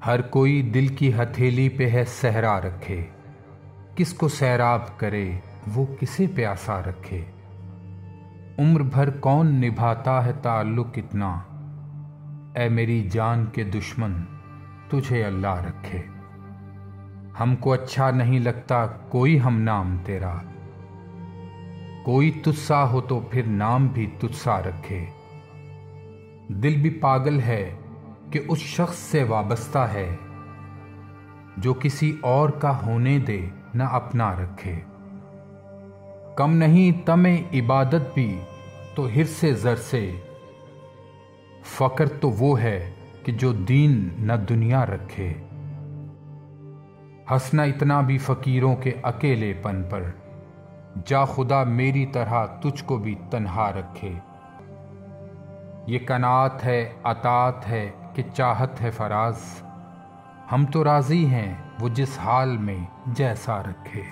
हर कोई दिल की हथेली पे है सहरा रखे, किसको सैराब करे वो किसे प्यासा रखे। उम्र भर कौन निभाता है ताल्लुक इतना, ऐ मेरी जान के दुश्मन तुझे अल्लाह रखे। हमको अच्छा नहीं लगता कोई हम नाम तेरा, कोई तुझसा हो तो फिर नाम भी तुझसा रखे। दिल भी पागल है कि उस शख्स से वाबस्ता है, जो किसी और का होने दे न अपना रखे। कम नहीं तमे इबादत भी तो हिर्से ज़र से, फ़क्र तो वो है कि जो दीन न दुनिया रखे। हंसना इतना भी फ़कीरों के अकेलेपन पर, जा खुदा मेरी तरह तुझको भी तन्हा रखे। ये कनात है अतात है कि चाहत है फराज, हम तो राज़ी हैं वो जिस हाल में जैसा रखे।